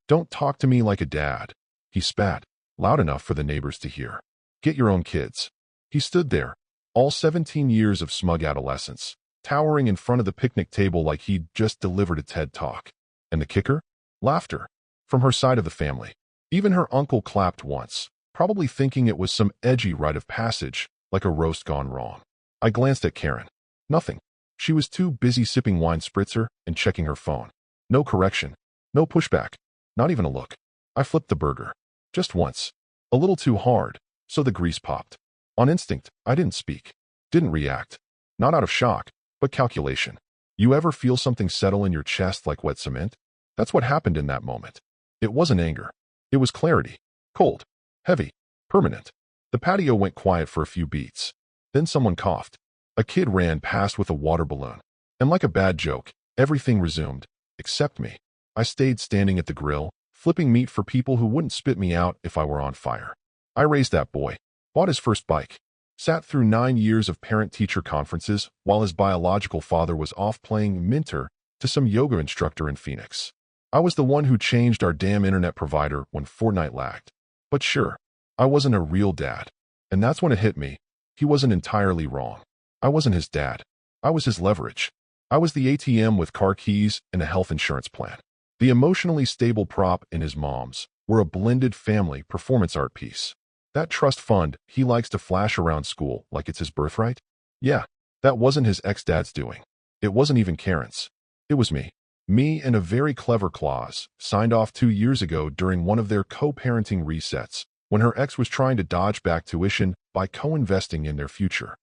Don't talk to me like a dad. He spat, loud enough for the neighbors to hear. Get your own kids. He stood there, all 17 years of smug adolescence, towering in front of the picnic table like he'd just delivered a TED Talk. And the kicker? Laughter. From her side of the family. Even her uncle clapped once, probably thinking it was some edgy rite of passage, like a roast gone wrong. I glanced at Karen. Nothing. She was too busy sipping wine spritzer and checking her phone. No correction. No pushback. Not even a look. I flipped the burger. Just once. A little too hard, so the grease popped. On instinct, I didn't speak. Didn't react. Not out of shock, but calculation. You ever feel something settle in your chest like wet cement? That's what happened in that moment. It wasn't anger. It was clarity. Cold. Heavy. Permanent. The patio went quiet for a few beats. Then someone coughed. A kid ran past with a water balloon. And like a bad joke, everything resumed, except me. I stayed standing at the grill, flipping meat for people who wouldn't spit me out if I were on fire. I raised that boy, bought his first bike, sat through 9 years of parent-teacher conferences while his biological father was off playing mentor to some yoga instructor in Phoenix. I was the one who changed our damn internet provider when Fortnite lagged. But sure, I wasn't a real dad. And that's when it hit me. He wasn't entirely wrong. I wasn't his dad. I was his leverage. I was the ATM with car keys and a health insurance plan. The emotionally stable prop in his mom's were a blended family performance art piece. That trust fund he likes to flash around school like it's his birthright? Yeah, that wasn't his ex-dad's doing. It wasn't even Karen's. It was me. Me and a very clever clause signed off 2 years ago during one of their co-parenting resets when her ex was trying to dodge back tuition by co-investing in their future.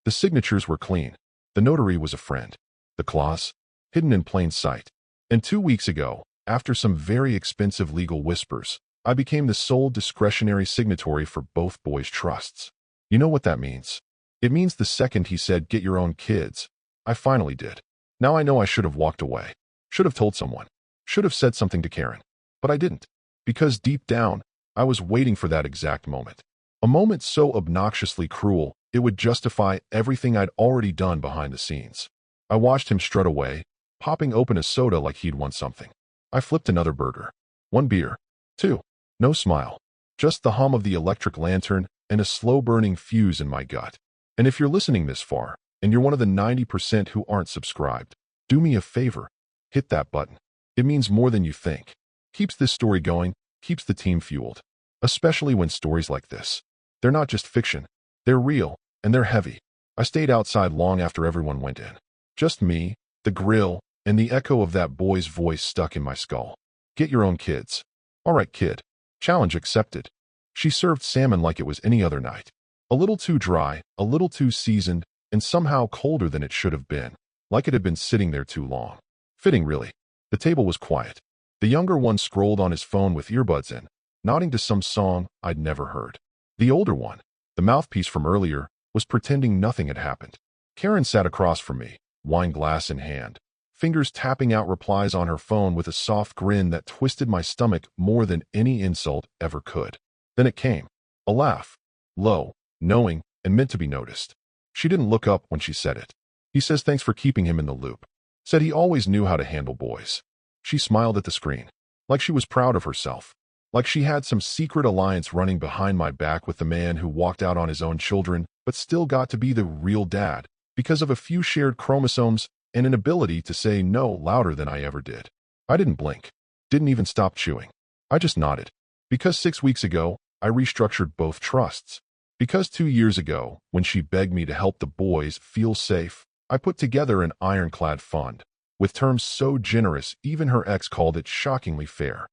The signatures were clean. The notary was a friend. The clause? Hidden in plain sight. And 2 weeks ago, after some very expensive legal whispers, I became the sole discretionary signatory for both boys' trusts. You know what that means? It means the second he said, get your own kids, I finally did. Now I know I should have walked away. Should have told someone. Should have said something to Karen. But I didn't. Because deep down, I was waiting for that exact moment. A moment so obnoxiously cruel, it would justify everything I'd already done behind the scenes. I watched him strut away, popping open a soda like he'd won something. I flipped another burger. 1 beer. 2. No smile. Just the hum of the electric lantern and a slow-burning fuse in my gut. And if you're listening this far, and you're one of the 90% who aren't subscribed, do me a favor. Hit that button. It means more than you think. Keeps this story going, keeps the team fueled. Especially when stories like this. They're not just fiction. They're real, and they're heavy. I stayed outside long after everyone went in. Just me, the grill, and the echo of that boy's voice stuck in my skull. Get your own kids. All right, kid. Challenge accepted. She served salmon like it was any other night. A little too dry, a little too seasoned, and somehow colder than it should have been. Like it had been sitting there too long. Fitting, really. The table was quiet. The younger one scrolled on his phone with earbuds in, nodding to some song I'd never heard. The older one, the mouthpiece from earlier, was pretending nothing had happened. Karen sat across from me, wine glass in hand, fingers tapping out replies on her phone with a soft grin that twisted my stomach more than any insult ever could. Then it came. A laugh. Low, knowing, and meant to be noticed. She didn't look up when she said it. He says thanks for keeping him in the loop. Said he always knew how to handle boys. She smiled at the screen. Like she was proud of herself. Like she had some secret alliance running behind my back with the man who walked out on his own children, but still got to be the real dad, because of a few shared chromosomes and an ability to say no louder than I ever did. I didn't blink. Didn't even stop chewing. I just nodded. Because 6 weeks ago, I restructured both trusts. Because 2 years ago, when she begged me to help the boys feel safe, I put together an ironclad fund, with terms so generous even her ex called it shockingly fair.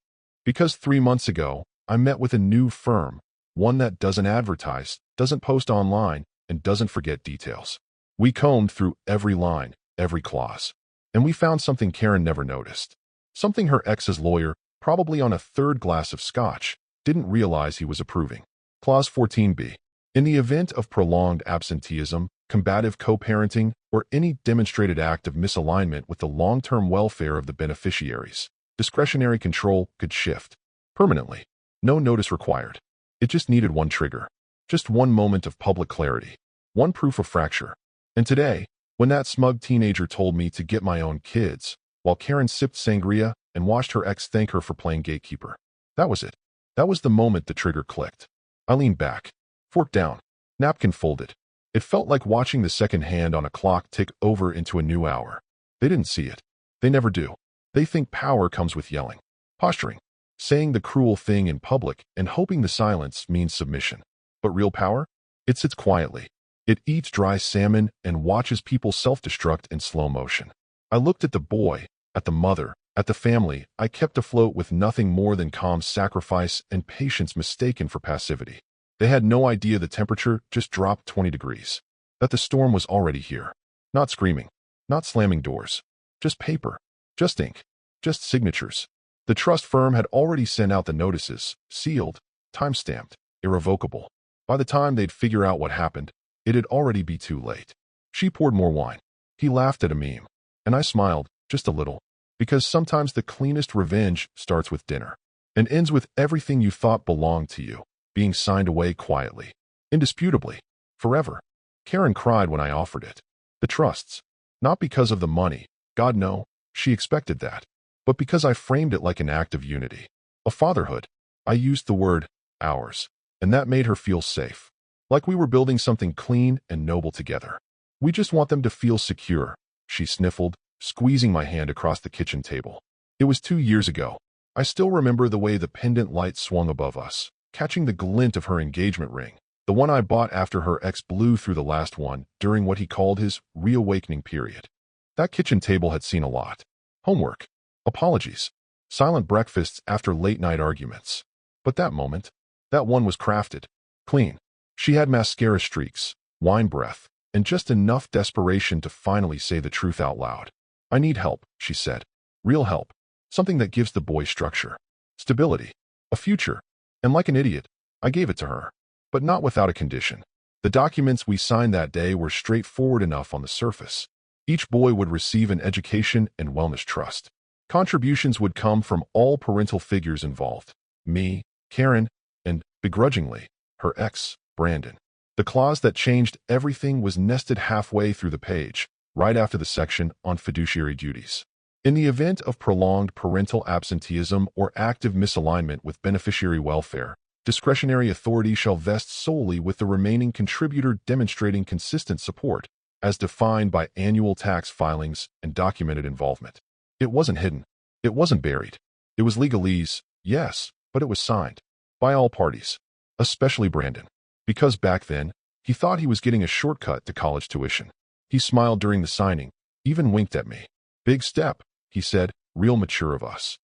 Because 3 months ago, I met with a new firm, one that doesn't advertise, doesn't post online, and doesn't forget details. We combed through every line, every clause. And we found something Karen never noticed. Something her ex's lawyer, probably on a 3rd glass of scotch, didn't realize he was approving. Clause 14b. In the event of prolonged absenteeism, combative co-parenting, or any demonstrated act of misalignment with the long-term welfare of the beneficiaries, discretionary control could shift. Permanently. No notice required. It just needed one trigger. Just one moment of public clarity. One proof of fracture. And today, when that smug teenager told me to get my own kids, while Karen sipped sangria, and watched her ex thank her for playing gatekeeper. That was it. That was the moment the trigger clicked. I leaned back, fork down, napkin folded. It felt like watching the second hand on a clock tick over into a new hour. They didn't see it. They never do. They think power comes with yelling, posturing, saying the cruel thing in public, and hoping the silence means submission. But real power? It sits quietly. It eats dry salmon and watches people self-destruct in slow motion. I looked at the boy, at the mother, at the family. I kept afloat with nothing more than calm sacrifice and patience mistaken for passivity. They had no idea the temperature just dropped 20 degrees. That the storm was already here. Not screaming. Not slamming doors. Just paper. Just ink. Just signatures. The trust firm had already sent out the notices, sealed, time-stamped, irrevocable. By the time they'd figure out what happened, it'd already be too late. She poured more wine. He laughed at a meme. And I smiled, just a little, because sometimes the cleanest revenge starts with dinner and ends with everything you thought belonged to you being signed away quietly, indisputably, forever. Karen cried when I offered it. The trusts. Not because of the money. God, no, she expected that. But because I framed it like an act of unity. A fatherhood. I used the word, ours. And that made her feel safe. Like we were building something clean and noble together. We just want them to feel secure, she sniffled, squeezing my hand across the kitchen table. It was 2 years ago. I still remember the way the pendant light swung above us, catching the glint of her engagement ring, the one I bought after her ex blew through the last one during what he called his reawakening period. That kitchen table had seen a lot. Homework, apologies, silent breakfasts after late-night arguments. But that moment, that one was crafted, clean. She had mascara streaks, wine breath, and just enough desperation to finally say the truth out loud. I need help, she said. Real help. Something that gives the boy structure, stability, a future. And like an idiot, I gave it to her. But not without a condition. The documents we signed that day were straightforward enough on the surface. Each boy would receive an education and wellness trust. Contributions would come from all parental figures involved. Me, Karen, and, begrudgingly, her ex, Brandon. The clause that changed everything was nested halfway through the page, right after the section on fiduciary duties. In the event of prolonged parental absenteeism or active misalignment with beneficiary welfare, discretionary authority shall vest solely with the remaining contributor demonstrating consistent support, as defined by annual tax filings and documented involvement. It wasn't hidden. It wasn't buried. It was legalese, yes, but it was signed. By all parties. Especially Brandon. Because back then, he thought he was getting a shortcut to college tuition. He smiled during the signing, even winked at me. Big step, he said, real mature of us.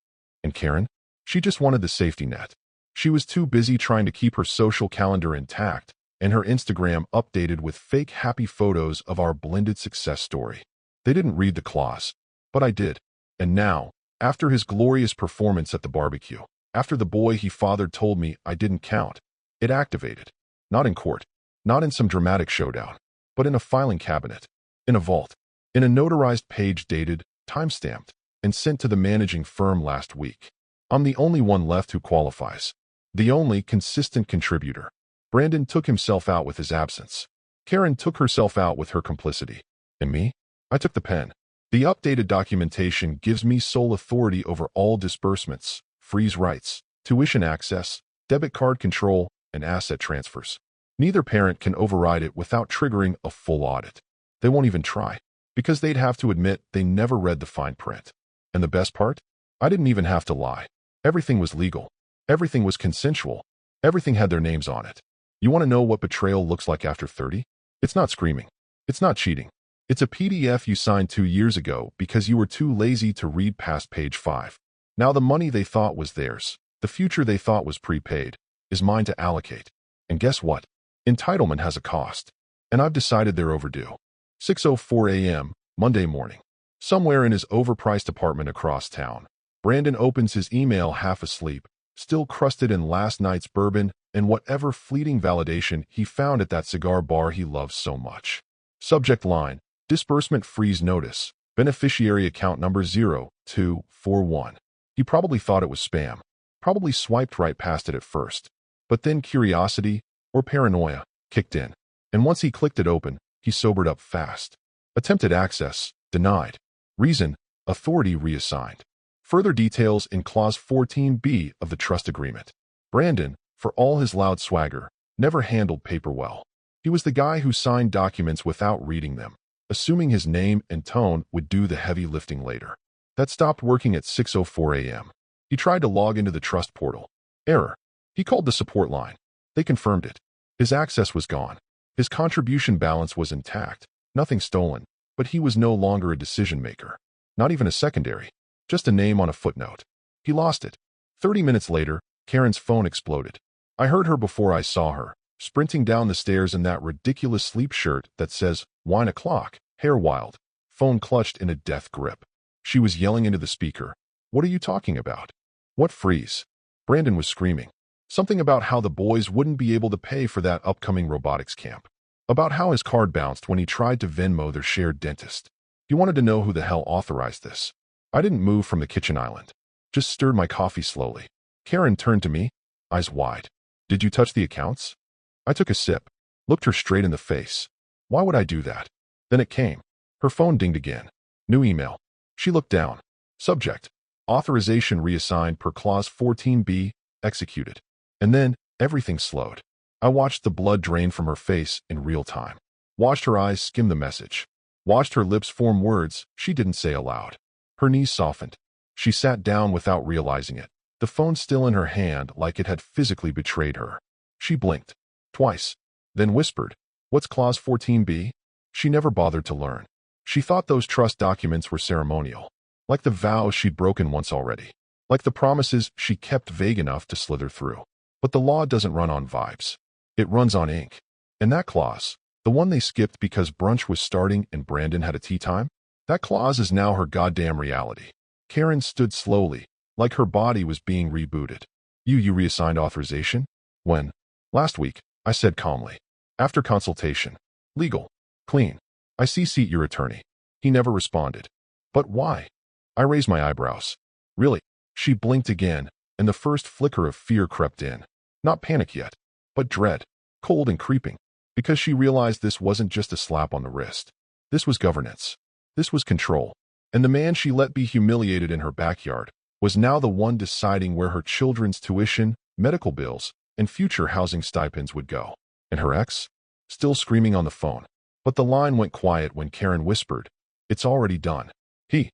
And Karen? She just wanted the safety net. She was too busy trying to keep her social calendar intact and her Instagram updated with fake happy photos of our blended success story. They didn't read the clause, but I did. And now, after his glorious performance at the barbecue, after the boy he fathered told me I didn't count, it activated. Not in court, not in some dramatic showdown, but in a filing cabinet, in a vault, in a notarized page dated, time-stamped, and sent to the managing firm last week. I'm the only one left who qualifies. The only consistent contributor. Brandon took himself out with his absence. Karen took herself out with her complicity. And me? I took the pen. The updated documentation gives me sole authority over all disbursements, freeze rights, tuition access, debit card control, and asset transfers. Neither parent can override it without triggering a full audit. They won't even try, because they'd have to admit they never read the fine print. And the best part? I didn't even have to lie. Everything was legal. Everything was consensual. Everything had their names on it. You want to know what betrayal looks like after 30? It's not screaming. It's not cheating. It's a PDF you signed 2 years ago because you were too lazy to read past page 5. Now the money they thought was theirs, the future they thought was prepaid, is mine to allocate. And guess what? Entitlement has a cost. And I've decided they're overdue. 6:04 a.m., Monday morning. Somewhere in his overpriced apartment across town, Brandon opens his email half asleep, still crusted in last night's bourbon and whatever fleeting validation he found at that cigar bar he loves so much. Subject line, disbursement freeze notice, beneficiary account number 0241. He probably thought it was spam. Probably swiped right past it at first. But then curiosity, or paranoia, kicked in. And once he clicked it open, he sobered up fast. Attempted access, denied. Reason, authority reassigned. Further details in Clause 14b of the trust agreement. Brandon, for all his loud swagger, never handled paper well. He was the guy who signed documents without reading them, assuming his name and tone would do the heavy lifting later. That stopped working at 6:04 a.m. He tried to log into the trust portal. Error. He called the support line. They confirmed it. His access was gone. His contribution balance was intact, nothing stolen, but he was no longer a decision maker. Not even a secondary, just a name on a footnote. He lost it. 30 minutes later, Karen's phone exploded. I heard her before I saw her, sprinting down the stairs in that ridiculous sleep shirt that says, "Wine o'clock," hair wild, phone clutched in a death grip. She was yelling into the speaker. "What are you talking about? What freeze?" Brandon was screaming. Something about how the boys wouldn't be able to pay for that upcoming robotics camp. About how his card bounced when he tried to Venmo their shared dentist. He wanted to know who the hell authorized this. I didn't move from the kitchen island. Just stirred my coffee slowly. Karen turned to me, eyes wide. "Did you touch the accounts?" I took a sip, looked her straight in the face. Why would I do that? Then it came. Her phone dinged again. New email. She looked down. Subject: Authorization reassigned per Clause 14b, executed. And then, everything slowed. I watched the blood drain from her face in real time. Watched her eyes skim the message. Watched her lips form words she didn't say aloud. Her knees softened. She sat down without realizing it, the phone still in her hand like it had physically betrayed her. She blinked. Twice. Then whispered, "What's Clause 14b? She never bothered to learn. She thought those trust documents were ceremonial. Like the vows she'd broken once already. Like the promises she kept vague enough to slither through. But the law doesn't run on vibes. It runs on ink. And that clause, the one they skipped because brunch was starting and Brandon had a tea time, that clause is now her goddamn reality. Karen stood slowly, like her body was being rebooted. You reassigned authorization? When? Last week, I said calmly. After consultation. Legal. Clean. I CC'd your attorney. He never responded. But why? I raised my eyebrows. Really? She blinked again, and the first flicker of fear crept in. Not panic yet, but dread, cold and creeping, because she realized this wasn't just a slap on the wrist. This was governance. This was control. And the man she let be humiliated in her backyard was now the one deciding where her children's tuition, medical bills, and future housing stipends would go. And her ex? Still screaming on the phone. But the line went quiet when Karen whispered, "It's already done. He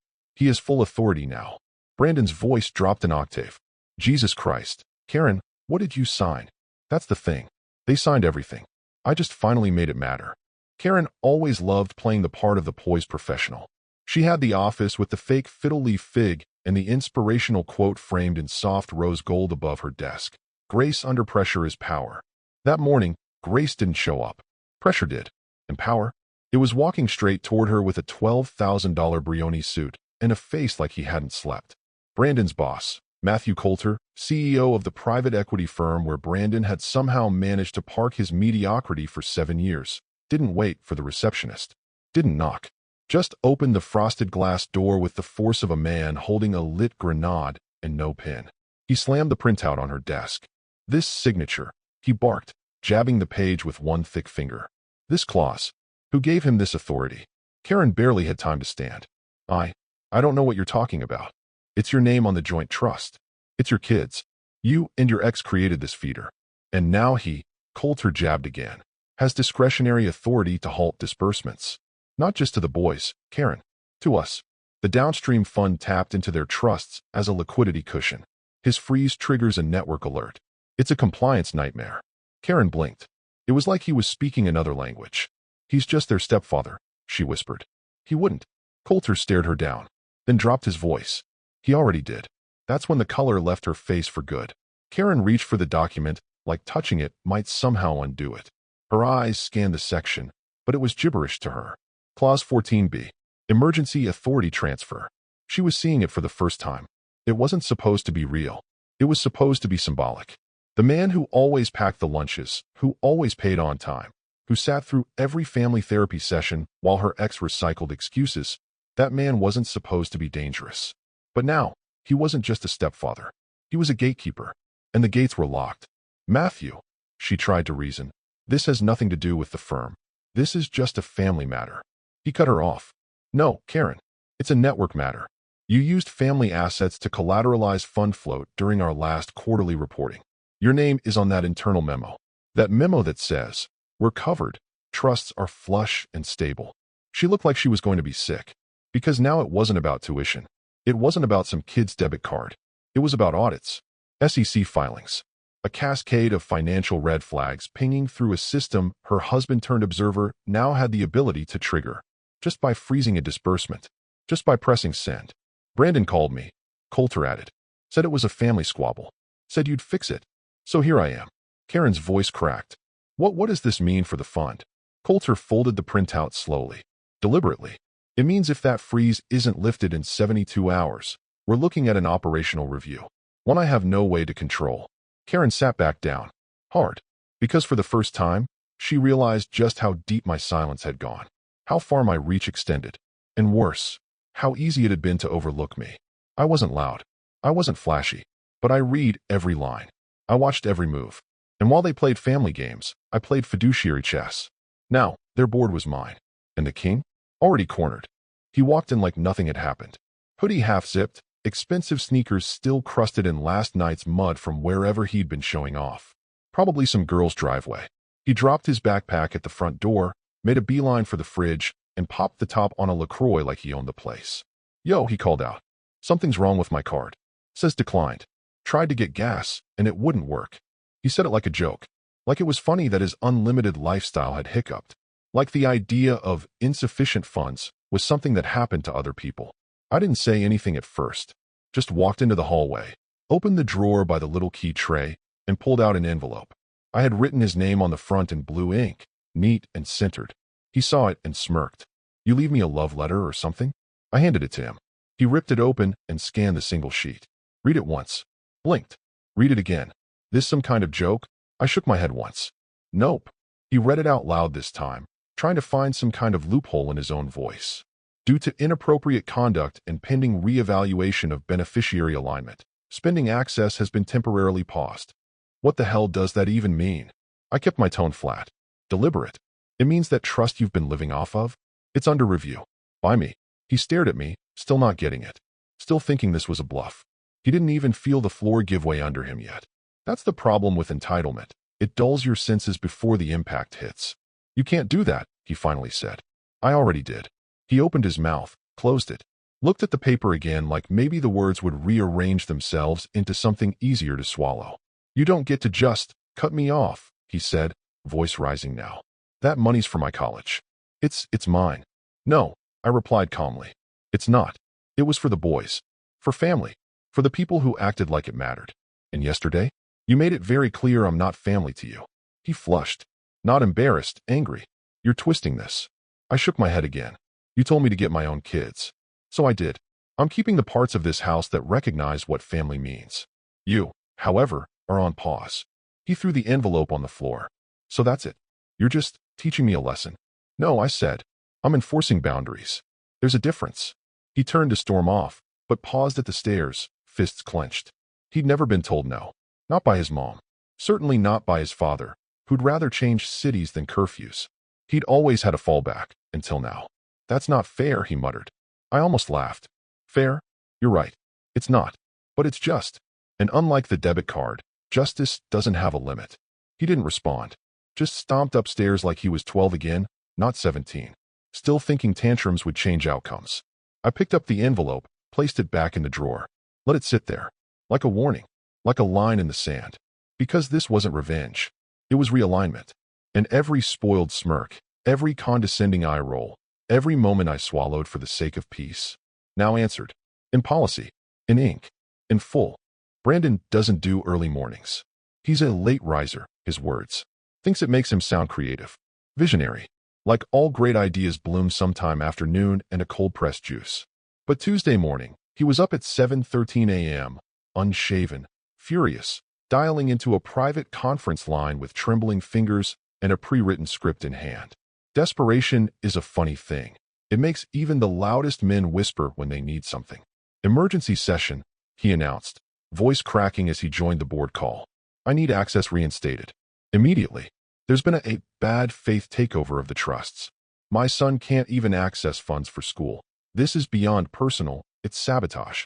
has full authority now." Brandon's voice dropped an octave. Jesus Christ. Karen, what did you sign? That's the thing. They signed everything. I just finally made it matter. Karen always loved playing the part of the poised professional. She had the office with the fake fiddle leaf fig and the inspirational quote framed in soft rose gold above her desk. Grace under pressure is power. That morning, Grace didn't show up. Pressure did. And power? It was walking straight toward her with a $12,000 Brioni suit and a face like he hadn't slept. Brandon's boss, Matthew Coulter, CEO of the private equity firm where Brandon had somehow managed to park his mediocrity for 7 years, didn't wait for the receptionist. Didn't knock. Just opened the frosted glass door with the force of a man holding a lit grenade and no pin. He slammed the printout on her desk. This signature, he barked, jabbing the page with one thick finger. This clause. Who gave him this authority? Karen barely had time to stand. I don't know what you're talking about. It's your name on the joint trust. It's your kids. You and your ex created this feeder. And now he, Coulter jabbed again, has discretionary authority to halt disbursements. Not just to the boys, Karen. To us. The downstream fund tapped into their trusts as a liquidity cushion. His freeze triggers a network alert. It's a compliance nightmare. Karen blinked. It was like he was speaking another language. He's just their stepfather, she whispered. He wouldn't. Coulter stared her down, then dropped his voice. He already did. That's when the color left her face for good. Karen reached for the document, like touching it might somehow undo it. Her eyes scanned the section, but it was gibberish to her. Clause 14b. Emergency Authority Transfer. She was seeing it for the first time. It wasn't supposed to be real. It was supposed to be symbolic. The man who always packed the lunches, who always paid on time, who sat through every family therapy session while her ex recycled excuses, that man wasn't supposed to be dangerous. But now, he wasn't just a stepfather. He was a gatekeeper, and the gates were locked. Matthew, she tried to reason, this has nothing to do with the firm. This is just a family matter. He cut her off. No, Karen, it's a network matter. You used family assets to collateralize fund float during our last quarterly reporting. Your name is on that internal memo. That memo that says, we're covered. Trusts are flush and stable. She looked like she was going to be sick. Because now it wasn't about tuition. It wasn't about some kid's debit card. It was about audits, SEC filings, a cascade of financial red flags pinging through a system her husband-turned-observer now had the ability to trigger, just by freezing a disbursement, just by pressing send. Brandon called me, Coulter added, said it was a family squabble, said you'd fix it. So here I am. Karen's voice cracked. What does this mean for the fund? Coulter folded the printout slowly, deliberately. It means if that freeze isn't lifted in 72 hours, we're looking at an operational review, one I have no way to control. Karen sat back down, hard, because for the first time, she realized just how deep my silence had gone, how far my reach extended, and worse, how easy it had been to overlook me. I wasn't loud, I wasn't flashy, but I read every line. I watched every move. And while they played family games, I played fiduciary chess. Now, their board was mine. And the king? Already cornered. He walked in like nothing had happened. Hoodie half-zipped, expensive sneakers still crusted in last night's mud from wherever he'd been showing off. Probably some girl's driveway. He dropped his backpack at the front door, made a beeline for the fridge, and popped the top on a LaCroix like he owned the place. Yo, he called out. Something's wrong with my card. Says declined. Tried to get gas, and it wouldn't work. He said it like a joke, like it was funny that his unlimited lifestyle had hiccuped, like the idea of insufficient funds was something that happened to other people. I didn't say anything at first, just walked into the hallway, opened the drawer by the little key tray, and pulled out an envelope. I had written his name on the front in blue ink, neat and centered. He saw it and smirked. You leave me a love letter or something? I handed it to him. He ripped it open and scanned the single sheet. Read it once. Blinked. Read it again. This some kind of joke? I shook my head once. Nope. He read it out loud this time, trying to find some kind of loophole in his own voice. Due to inappropriate conduct and pending reevaluation of beneficiary alignment, spending access has been temporarily paused. What the hell does that even mean? I kept my tone flat. Deliberate. It means that trust you've been living off of? It's under review. By me. He stared at me, still not getting it. Still thinking this was a bluff. He didn't even feel the floor give way under him yet. That's the problem with entitlement. It dulls your senses before the impact hits. You can't do that, he finally said. I already did. He opened his mouth, closed it, looked at the paper again like maybe the words would rearrange themselves into something easier to swallow. You don't get to just cut me off, he said, voice rising now. That money's for my college. It's mine. No, I replied calmly. It's not. It was for the boys. For family. For the people who acted like it mattered. And yesterday? You made it very clear I'm not family to you. He flushed. Not embarrassed, angry. You're twisting this. I shook my head again. You told me to get my own kids. So I did. I'm keeping the parts of this house that recognize what family means. You, however, are on pause. He threw the envelope on the floor. So that's it. You're just teaching me a lesson. No, I said. I'm enforcing boundaries. There's a difference. He turned to storm off, but paused at the stairs, fists clenched. He'd never been told no. Not by his mom. Certainly not by his father, who'd rather change cities than curfews. He'd always had a fallback, until now. That's not fair, he muttered. I almost laughed. Fair? You're right. It's not. But it's just. And unlike the debit card, justice doesn't have a limit. He didn't respond. Just stomped upstairs like he was 12 again, not 17. Still thinking tantrums would change outcomes. I picked up the envelope, placed it back in the drawer. Let it sit there. Like a warning. Like a line in the sand. Because this wasn't revenge. It was realignment. And every spoiled smirk, every condescending eye roll, every moment I swallowed for the sake of peace, now answered. In policy. In ink. In full. Brandon doesn't do early mornings. He's a late riser, his words. Thinks it makes him sound creative. Visionary. Like all great ideas bloom sometime after noon and a cold-pressed juice. But Tuesday morning, he was up at 7:13 a.m., unshaven, furious, dialing into a private conference line with trembling fingers and a pre-written script in hand. Desperation is a funny thing. It makes even the loudest men whisper when they need something. Emergency session, he announced, voice cracking as he joined the board call. I need access reinstated. Immediately. There's been a bad faith takeover of the trusts. My son can't even access funds for school. This is beyond personal, It's sabotage.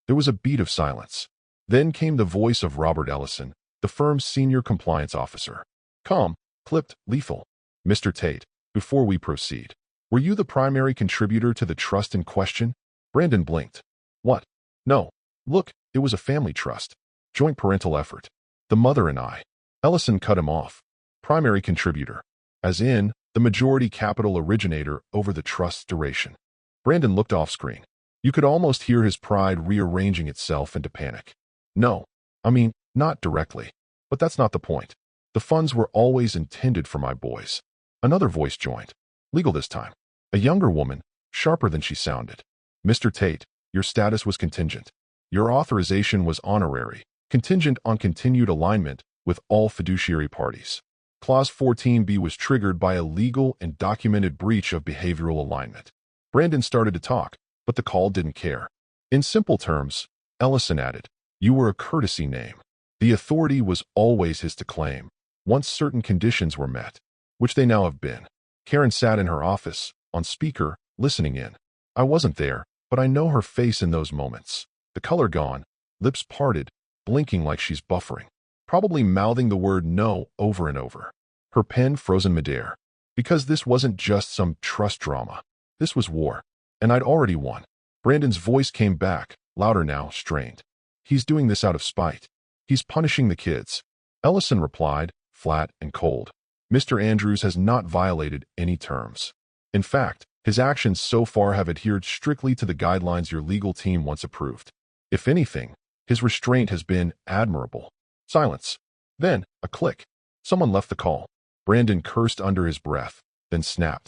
There was a beat of silence. Then came the voice of Robert Ellison, the firm's senior compliance officer. Calm, clipped, lethal. Mr. Tate, before we proceed, were you the primary contributor to the trust in question? Brandon blinked. What? No. Look, it was a family trust. Joint parental effort. The mother and I. Ellison cut him off. Primary contributor. As in, the majority capital originator over the trust's duration. Brandon looked off screen. You could almost hear his pride rearranging itself into panic. No. I mean, not directly. But that's not the point. The funds were always intended for my boys. Another voice joined. Legal this time. A younger woman, sharper than she sounded. Mr. Tate, your status was contingent. Your authorization was honorary, contingent on continued alignment with all fiduciary parties. Clause 14b was triggered by a legal and documented breach of behavioral alignment. Brandon started to talk, but the call didn't care. In simple terms, Ellison added, you were a courtesy name. The authority was always his to claim, once certain conditions were met, which they now have been. Karen sat in her office, on speaker, listening in. I wasn't there, but I know her face in those moments. The color gone, lips parted, blinking like she's buffering, probably mouthing the word no over and over. Her pen frozen midair. Because this wasn't just some trust drama. This was war. And I'd already won. Brandon's voice came back, louder now, strained. He's doing this out of spite. He's punishing the kids. Ellison replied, flat and cold. Mr. Andrews has not violated any terms. In fact, his actions so far have adhered strictly to the guidelines your legal team once approved. If anything, his restraint has been admirable. Silence. Then, a click. Someone left the call. Brandon cursed under his breath, then snapped.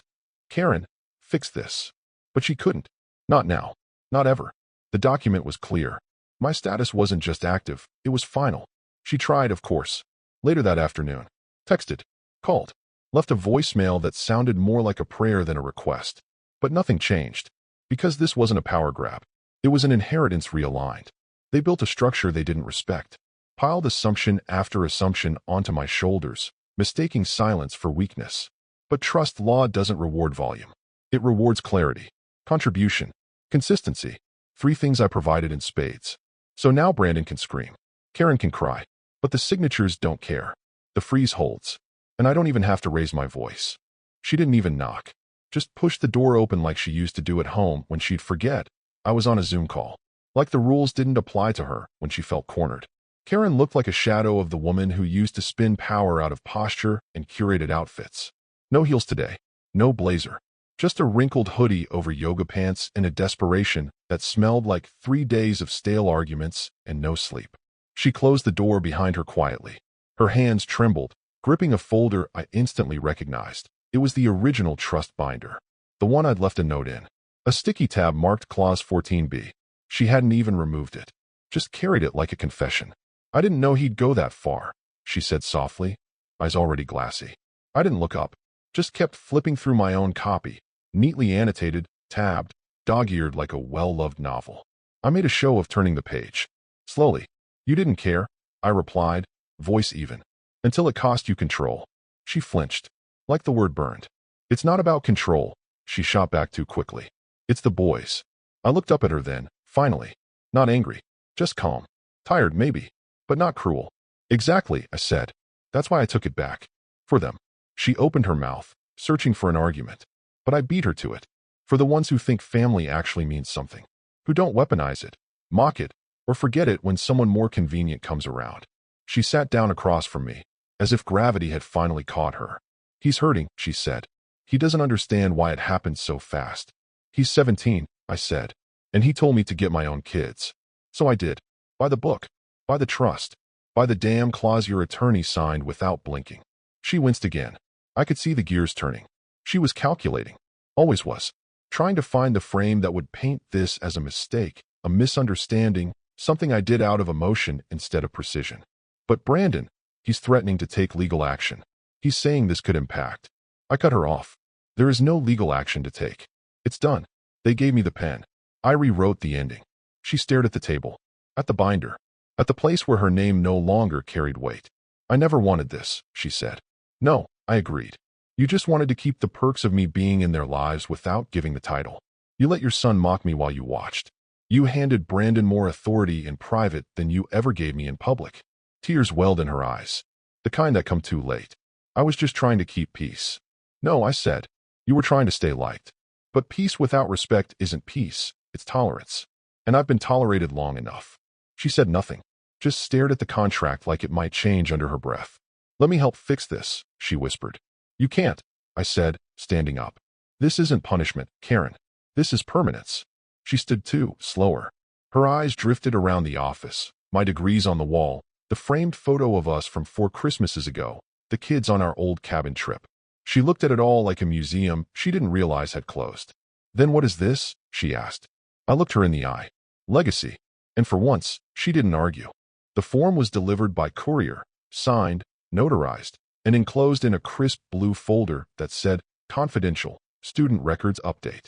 Karen, fix this. But she couldn't. Not now. Not ever. The document was clear. My status wasn't just active, it was final. She tried, of course. Later that afternoon. Texted. Called. Left a voicemail that sounded more like a prayer than a request. But nothing changed. Because this wasn't a power grab. It was an inheritance realigned. They built a structure they didn't respect. Piled assumption after assumption onto my shoulders, mistaking silence for weakness. But trust law doesn't reward volume. It rewards clarity, contribution, consistency. 3 things I provided in spades. So now Brandon can scream. Karen can cry. But the signatures don't care. The freeze holds. And I don't even have to raise my voice. She didn't even knock. Just pushed the door open like she used to do at home when she'd forget I was on a Zoom call. Like the rules didn't apply to her when she felt cornered. Karen looked like a shadow of the woman who used to spin power out of posture and curated outfits. No heels today. No blazer. Just a wrinkled hoodie over yoga pants in a desperation that smelled like 3 days of stale arguments and no sleep. She closed the door behind her quietly. Her hands trembled, gripping a folder I instantly recognized. It was the original trust binder. The one I'd left a note in. A sticky tab marked Clause 14b. She hadn't even removed it. Just carried it like a confession. I didn't know he'd go that far, she said softly, eyes already glassy. I didn't look up. Just kept flipping through my own copy, neatly annotated, tabbed, dog-eared like a well-loved novel. I made a show of turning the page. Slowly. You didn't care, I replied, voice even. Until it cost you control. She flinched. Like the word burned. It's not about control, she shot back too quickly. It's the boys. I looked up at her then, finally. Not angry. Just calm. Tired, maybe. But not cruel. Exactly, I said. That's why I took it back. For them. She opened her mouth, searching for an argument. But I beat her to it. For the ones who think family actually means something. Who don't weaponize it, mock it, or forget it when someone more convenient comes around. She sat down across from me, as if gravity had finally caught her. He's hurting, she said. He doesn't understand why it happened so fast. He's 17, I said. And he told me to get my own kids. So I did. By the book. By the trust. By the damn clause your attorney signed without blinking. She winced again. I could see the gears turning. She was calculating. Always was. Trying to find the frame that would paint this as a mistake, a misunderstanding, something I did out of emotion instead of precision. But Brandon, he's threatening to take legal action. He's saying this could impact. I cut her off. There is no legal action to take. It's done. They gave me the pen. I rewrote the ending. She stared at the table. At the binder. At the place where her name no longer carried weight. I never wanted this, she said. No, I agreed. You just wanted to keep the perks of me being in their lives without giving the title. You let your son mock me while you watched. You handed Brandon more authority in private than you ever gave me in public. Tears welled in her eyes. The kind that come too late. I was just trying to keep peace. No, I said. You were trying to stay liked. But peace without respect isn't peace, it's tolerance. And I've been tolerated long enough. She said nothing, just stared at the contract like it might change under her breath. Let me help fix this, she whispered. You can't, I said, standing up. This isn't punishment, Karen. This is permanence. She stood too, slower. Her eyes drifted around the office, my degrees on the wall, the framed photo of us from 4 Christmases ago, the kids on our old cabin trip. She looked at it all like a museum she didn't realize had closed. Then what is this? She asked. I looked her in the eye. Legacy. And for once, she didn't argue. The form was delivered by courier, signed, notarized, and enclosed in a crisp blue folder that said, Confidential, Student Records Update.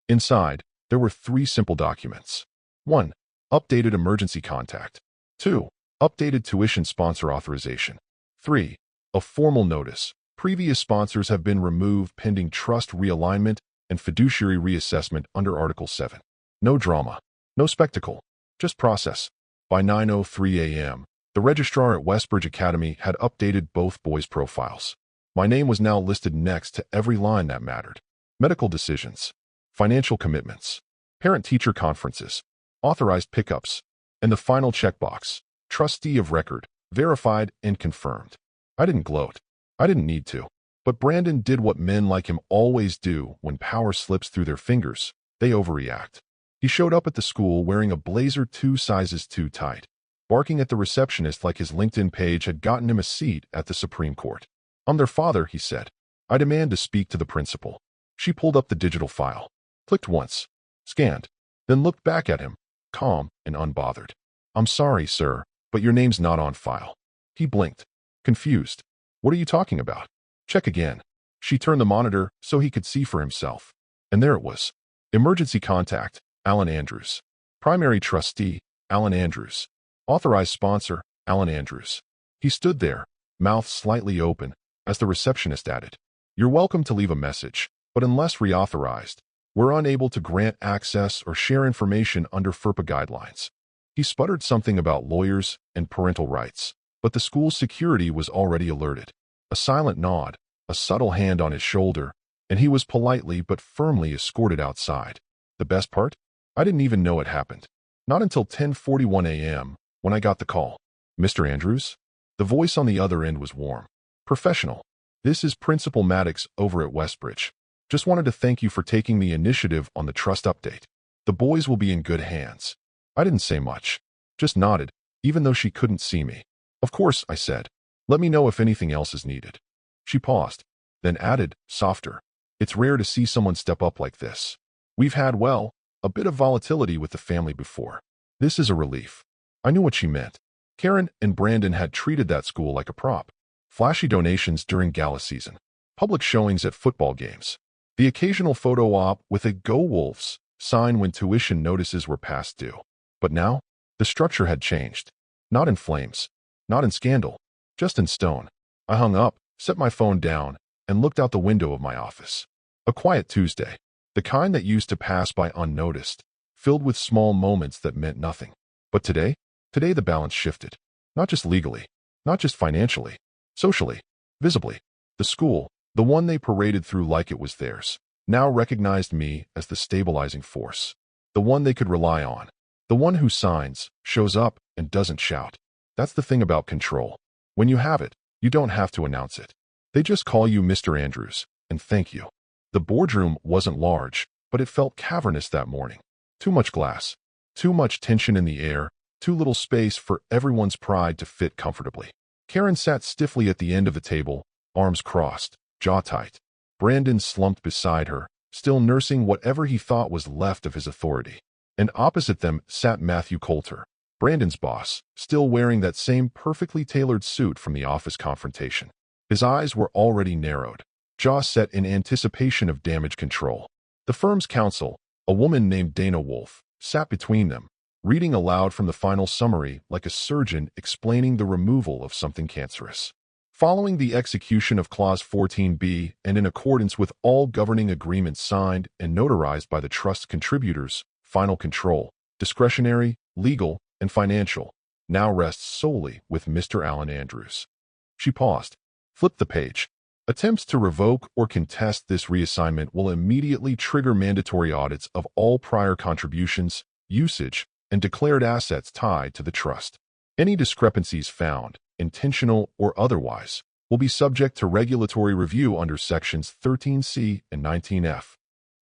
Inside, there were 3 simple documents. 1. Updated emergency contact. 2. Updated tuition sponsor authorization. 3. A formal notice. Previous sponsors have been removed pending trust realignment and fiduciary reassessment under Article 7. No drama. No spectacle. Just process. By 9:03 a.m., the registrar at Westbridge Academy had updated both boys' profiles. My name was now listed next to every line that mattered. Medical decisions, financial commitments, parent-teacher conferences, authorized pickups, and the final checkbox, trustee of record, verified and confirmed. I didn't gloat. I didn't need to. But Brandon did what men like him always do when power slips through their fingers. They overreact. He showed up at the school wearing a blazer 2 sizes too tight, barking at the receptionist like his LinkedIn page had gotten him a seat at the Supreme Court. I'm their father, he said. I demand to speak to the principal. She pulled up the digital file, clicked once, scanned, then looked back at him, calm and unbothered. I'm sorry, sir, but your name's not on file. He blinked, confused. What are you talking about? Check again. She turned the monitor so he could see for himself. And there it was. Emergency contact, Alan Andrews. Primary trustee, Alan Andrews. Authorized sponsor, Alan Andrews. He stood there, mouth slightly open, as the receptionist added, You're welcome to leave a message, but unless reauthorized, we're unable to grant access or share information under FERPA guidelines. He sputtered something about lawyers and parental rights, but the school's security was already alerted. A silent nod, a subtle hand on his shoulder, and he was politely but firmly escorted outside. The best part? I didn't even know it happened. Not until 10:41 a.m., when I got the call. Mr. Andrews? The voice on the other end was warm. Professional. This is Principal Maddox over at Westbridge. Just wanted to thank you for taking the initiative on the trust update. The boys will be in good hands. I didn't say much. Just nodded, even though she couldn't see me. Of course, I said. Let me know if anything else is needed. She paused, then added, softer. It's rare to see someone step up like this. We've had, well, a bit of volatility with the family before. This is a relief. I knew what she meant. Karen and Brandon had treated that school like a prop. Flashy donations during gala season. Public showings at football games. The occasional photo op with a Go Wolves sign when tuition notices were past due. But now, the structure had changed. Not in flames. Not in scandal. Just in stone. I hung up, set my phone down, and looked out the window of my office. A quiet Tuesday. The kind that used to pass by unnoticed, filled with small moments that meant nothing. But today the balance shifted. Not just legally, not just financially, socially, visibly. The school, the one they paraded through like it was theirs, now recognized me as the stabilizing force. The one they could rely on. The one who signs, shows up, and doesn't shout. That's the thing about control. When you have it, you don't have to announce it. They just call you Mr. Andrews, and thank you. The boardroom wasn't large, but it felt cavernous that morning. Too much glass. Too much tension in the air. Too little space for everyone's pride to fit comfortably. Karen sat stiffly at the end of the table, arms crossed, jaw tight. Brandon slumped beside her, still nursing whatever he thought was left of his authority. And opposite them sat Matthew Coulter, Brandon's boss, still wearing that same perfectly tailored suit from the office confrontation. His eyes were already narrowed, jaw set in anticipation of damage control. The firm's counsel, a woman named Dana Wolfe, sat between them, reading aloud from the final summary like a surgeon explaining the removal of something cancerous. Following the execution of Clause 14b and in accordance with all governing agreements signed and notarized by the trust contributors, final control, discretionary, legal, and financial, now rests solely with Mr. Alan Andrews. She paused, flipped the page. Attempts to revoke or contest this reassignment will immediately trigger mandatory audits of all prior contributions, usage, and declared assets tied to the trust. Any discrepancies found, intentional or otherwise, will be subject to regulatory review under Sections 13C and 19F.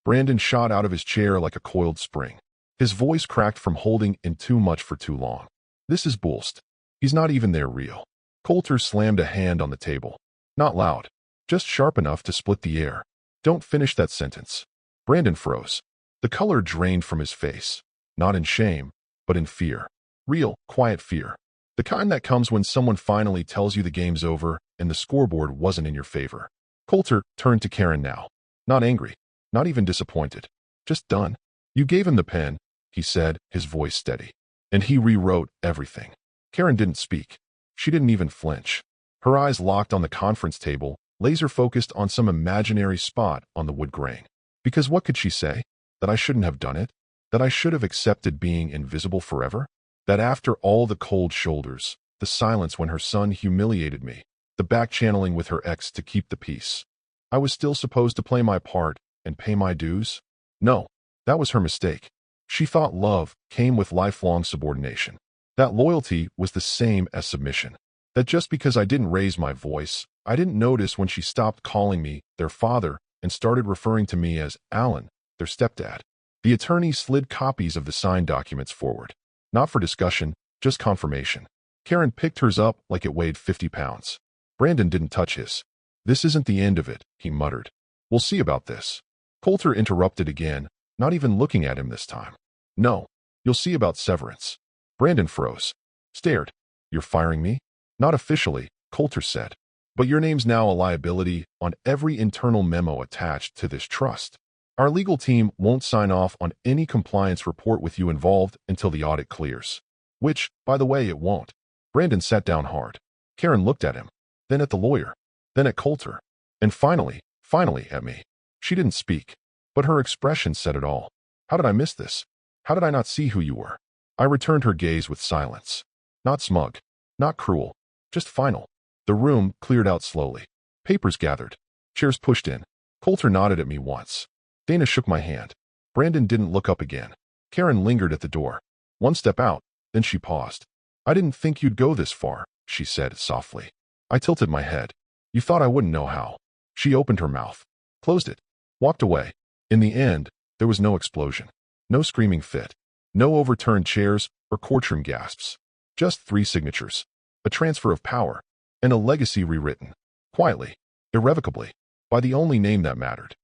Brandon shot out of his chair like a coiled spring. His voice cracked from holding in too much for too long. This is bullshit. He's not even there real. Coulter slammed a hand on the table. Not loud, just sharp enough to split the air. Don't finish that sentence. Brandon froze. The color drained from his face, not in shame, but in fear. Real, quiet fear. The kind that comes when someone finally tells you the game's over and the scoreboard wasn't in your favor. Coulter turned to Karen now. Not angry, not even disappointed. Just done. You gave him the pen, he said, his voice steady. And he rewrote everything. Karen didn't speak. She didn't even flinch. Her eyes locked on the conference table, laser-focused on some imaginary spot on the wood grain. Because what could she say? That I shouldn't have done it? That I should have accepted being invisible forever? That after all the cold shoulders, the silence when her son humiliated me, the back-channeling with her ex to keep the peace, I was still supposed to play my part and pay my dues? No, that was her mistake. She thought love came with lifelong subordination. That loyalty was the same as submission. That just because I didn't raise my voice, I didn't notice when she stopped calling me their father and started referring to me as Alan, their stepdad. The attorney slid copies of the signed documents forward. Not for discussion, just confirmation. Karen picked hers up like it weighed 50 pounds. Brandon didn't touch his. This isn't the end of it, he muttered. We'll see about this. Coulter interrupted again, not even looking at him this time. No, you'll see about severance. Brandon froze. Stared. You're firing me? Not officially, Coulter said. But your name's now a liability on every internal memo attached to this trust. Our legal team won't sign off on any compliance report with you involved until the audit clears. Which, by the way, it won't. Brandon sat down hard. Karen looked at him, then at the lawyer, then at Coulter, and finally at me. She didn't speak, but her expression said it all. How did I miss this? How did I not see who you were? I returned her gaze with silence. Not smug, not cruel, just final. The room cleared out slowly. Papers gathered. Chairs pushed in. Coulter nodded at me once. Dana shook my hand. Brandon didn't look up again. Karen lingered at the door. One step out, then she paused. I didn't think you'd go this far, she said softly. I tilted my head. You thought I wouldn't know how. She opened her mouth, closed it, walked away. In the end, there was no explosion, no screaming fit, no overturned chairs or courtroom gasps. Just 3 signatures, a transfer of power, and a legacy rewritten, quietly, irrevocably, by the only name that mattered.